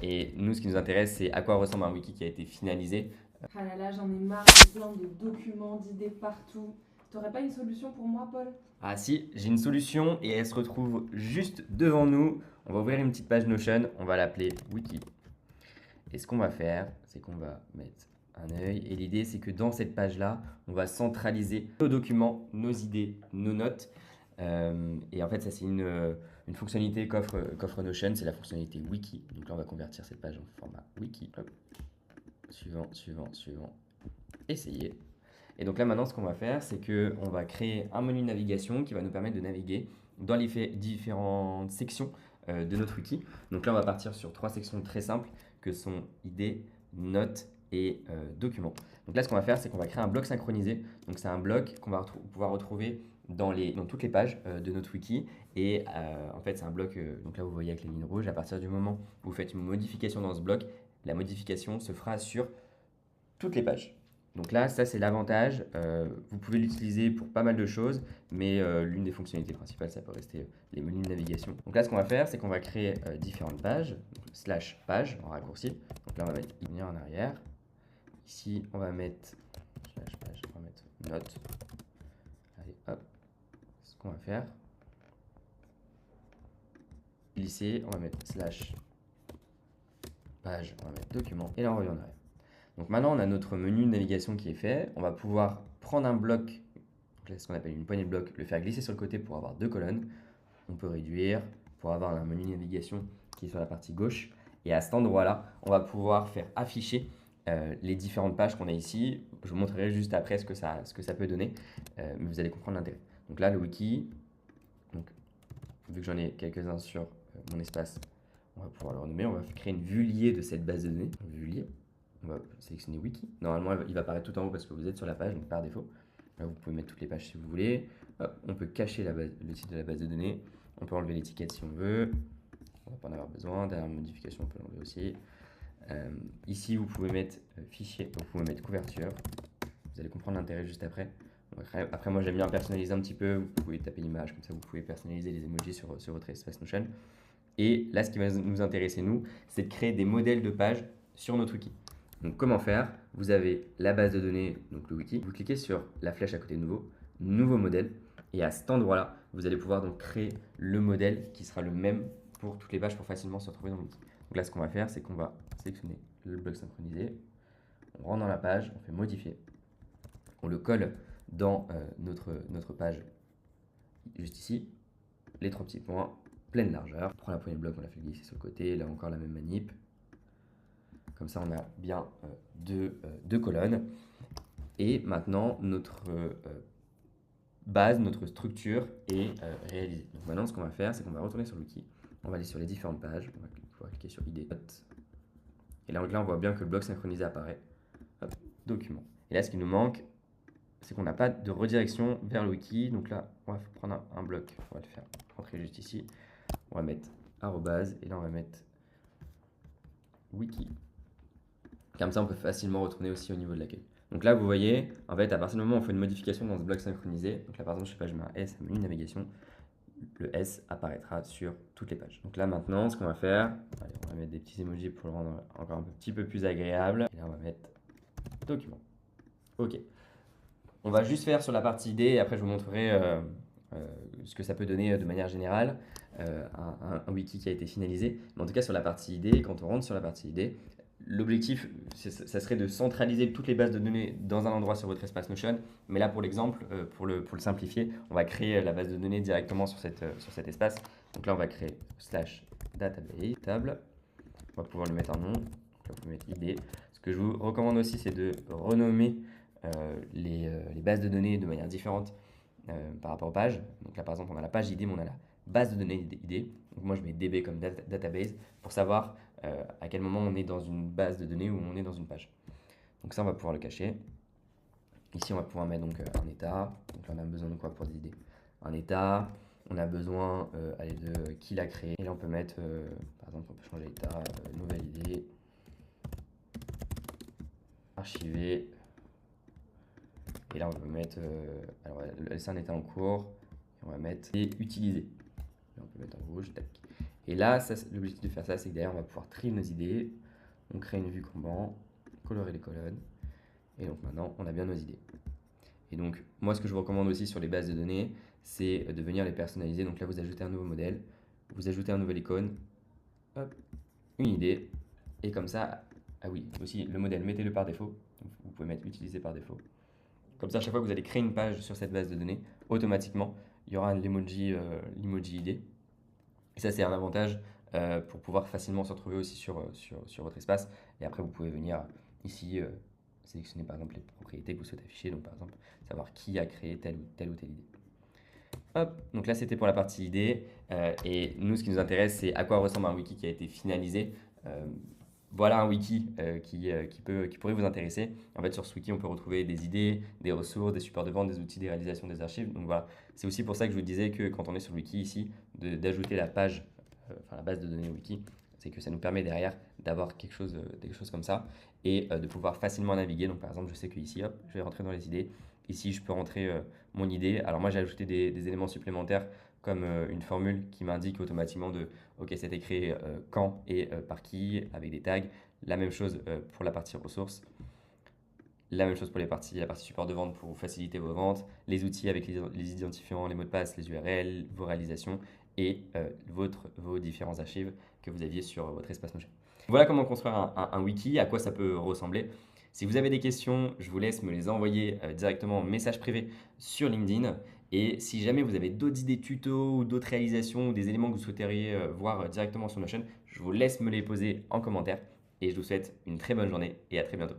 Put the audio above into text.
Et nous, ce qui nous intéresse, c'est à quoi ressemble un wiki qui a été finalisé. Ah là là, j'en ai marre de plein de documents, d'idées partout. T'aurais pas une solution pour moi, Paul? Ah si, j'ai une solution et elle se retrouve juste devant nous. On va ouvrir une petite page Notion, on va l'appeler wiki. Et ce qu'on va faire, c'est qu'on va mettre un œil. Et l'idée, c'est que dans cette page-là, on va centraliser nos documents, nos idées, nos notes. Et en fait, ça, c'est une fonctionnalité qu'offre Notion, c'est la fonctionnalité wiki. Donc là, on va convertir cette page en format wiki. Hop. Suivant, suivant, suivant. Essayez. Et donc là, maintenant, ce qu'on va faire, c'est qu'on va créer un menu de navigation qui va nous permettre de naviguer dans les différentes sections de notre wiki. Donc là, on va partir sur 3 sections très simples que sont idées, notes et documents. Donc là, ce qu'on va faire, c'est qu'on va créer un bloc synchronisé. Donc c'est un bloc qu'on va pouvoir retrouver dans toutes les pages de notre wiki. Et en fait, c'est un bloc, donc là, vous voyez avec les lignes rouges, à partir du moment où vous faites une modification dans ce bloc, la modification se fera sur toutes les pages. Donc là, ça c'est l'avantage. Vous pouvez l'utiliser pour pas mal de choses, mais l'une des fonctionnalités principales, ça peut rester les menus de navigation. Donc là, ce qu'on va faire, c'est qu'on va créer différentes pages, donc, slash page en raccourci. Donc là, on va mettre venir en arrière. Ici, on va mettre slash page, on va mettre note. Allez, hop. Ce qu'on va faire, glisser, on va mettre slash page, on va mettre document, et là on revient en arrière. Donc maintenant, on a notre menu de navigation qui est fait. On va pouvoir prendre un bloc, ce qu'on appelle une poignée de bloc, le faire glisser sur le côté pour avoir 2 colonnes. On peut réduire pour avoir un menu de navigation qui est sur la partie gauche. Et à cet endroit-là, on va pouvoir faire afficher les différentes pages qu'on a ici. Je vous montrerai juste après ce que ça peut donner, mais vous allez comprendre l'intérêt. Donc là, le wiki, donc, vu que j'en ai quelques-uns sur mon espace, on va pouvoir le renommer. On va créer une vue liée de cette base de données. Vue liée. On va sélectionner wiki. Normalement, il va apparaître tout en haut parce que vous êtes sur la page, donc par défaut. Là, vous pouvez mettre toutes les pages si vous voulez. Hop, on peut cacher le titre de la base de données. On peut enlever l'étiquette si on veut. On va pas en avoir besoin. Derrière modification, on peut l'enlever aussi. Ici, vous pouvez mettre fichier, vous pouvez mettre couverture. Vous allez comprendre l'intérêt juste après. Après, moi, j'aime bien personnaliser un petit peu. Vous pouvez taper l'image, comme ça, vous pouvez personnaliser les emojis sur votre espace Notion. Et là, ce qui va nous intéresser, nous, c'est de créer des modèles de pages sur notre wiki. Donc comment faire? Vous avez la base de données, donc le wiki. Vous cliquez sur la flèche à côté de nouveau modèle. Et à cet endroit-là, vous allez pouvoir donc créer le modèle qui sera le même pour toutes les pages pour facilement se retrouver dans le wiki. Donc là, ce qu'on va faire, c'est qu'on va sélectionner le bloc synchronisé. On rentre dans la page, on fait modifier. On le colle dans notre page juste ici. Les 3 petits points, pleine largeur. On prend la poignée de bloc, on la fait glisser sur le côté. Là encore la même manip. Comme ça, on a bien deux colonnes. Et maintenant, notre base, notre structure est réalisée. Donc maintenant, ce qu'on va faire, c'est qu'on va retourner sur l'outil. On va aller sur les différentes pages. On va pouvoir cliquer sur ID. Et là, on voit bien que le bloc synchronisé apparaît. Hop, document. Et là, ce qui nous manque, c'est qu'on n'a pas de redirection vers le wiki. Donc là, on va prendre un bloc. On va le faire rentrer juste ici. On va mettre arrobase. Et là, on va mettre wiki. Comme ça, on peut facilement retourner aussi au niveau de l'accueil. Donc là, vous voyez, en fait, à partir du moment où on fait une modification dans ce bloc synchronisé, donc là, par exemple, je sais pas, je mets un S, un menu de navigation, le S apparaîtra sur toutes les pages. Donc là, maintenant, ce qu'on va faire, allez, on va mettre des petits emojis pour le rendre encore un petit peu plus agréable. Et là, on va mettre document. OK. On va juste faire sur la partie idée et après, je vous montrerai ce que ça peut donner de manière générale, un wiki qui a été finalisé. Mais en tout cas, sur la partie idée, quand on rentre sur la partie idée, l'objectif, ça serait de centraliser toutes les bases de données dans un endroit sur votre espace Notion. Mais là, pour l'exemple, pour le simplifier, on va créer la base de données directement sur cet espace. Donc là, on va créer slash database table. On va pouvoir lui mettre un nom. Donc là, vous pouvez mettre ID. Ce que je vous recommande aussi, c'est de renommer les bases de données de manière différente par rapport aux pages. Donc là, par exemple, on a la page ID, mais on a la base de données ID. Donc moi, je mets DB comme database pour savoir à quel moment on est dans une base de données ou on est dans une page. Donc ça, on va pouvoir le cacher. Ici, on va pouvoir mettre donc un état. Donc là, on a besoin de quoi pour des idées? Un état. On a besoin de qui l'a créé. Et là, on peut mettre, par exemple, on peut changer l'état, nouvelle idée, archiver. Et là, on peut mettre, alors c'est un état en cours. Et on va mettre et utiliser. Là, on peut mettre en rouge. Tac. Et là, l'objectif de faire ça, c'est que derrière, on va pouvoir trier nos idées. On crée une vue Kanban, colorer les colonnes. Et donc maintenant, on a bien nos idées. Et donc, moi, ce que je vous recommande aussi sur les bases de données, c'est de venir les personnaliser. Donc là, vous ajoutez un nouveau modèle, vous ajoutez un nouvel icône, hop, une idée. Et comme ça, ah oui, aussi le modèle, mettez-le par défaut. Donc, vous pouvez mettre utiliser par défaut. Comme ça, à chaque fois que vous allez créer une page sur cette base de données, automatiquement, il y aura l'emoji idée. Et ça, c'est un avantage pour pouvoir facilement se retrouver aussi sur votre espace. Et après, vous pouvez venir ici sélectionner par exemple les propriétés que vous souhaitez afficher. Donc, par exemple, savoir qui a créé telle ou telle idée. Hop, donc là, c'était pour la partie idée. Et nous, ce qui nous intéresse, c'est à quoi ressemble un wiki qui a été finalisé. Voilà un wiki qui pourrait vous intéresser. En fait, sur ce wiki, on peut retrouver des idées, des ressources, des supports de vente, des outils, des réalisations, des archives. Donc voilà, c'est aussi pour ça que je vous disais que quand on est sur le wiki ici, d'ajouter la page, la base de données wiki, c'est que ça nous permet derrière d'avoir quelque chose comme ça et de pouvoir facilement naviguer. Donc par exemple, je sais que ici, hop, je vais rentrer dans les idées. Ici, je peux rentrer mon idée. Alors moi, j'ai ajouté des éléments supplémentaires comme une formule qui m'indique automatiquement OK, c'était créé quand et par qui, avec des tags. La même chose pour la partie ressources. La même chose pour la partie support de vente pour vous faciliter vos ventes. Les outils avec les identifiants, les mots de passe, les URL, vos réalisations et vos différents archives que vous aviez sur votre espace Notion. Voilà comment construire un wiki, à quoi ça peut ressembler. Si vous avez des questions, je vous laisse me les envoyer directement en message privé sur LinkedIn. Et si jamais vous avez d'autres idées tutos ou d'autres réalisations ou des éléments que vous souhaiteriez voir directement sur Notion, je vous laisse me les poser en commentaire. Et je vous souhaite une très bonne journée et à très bientôt.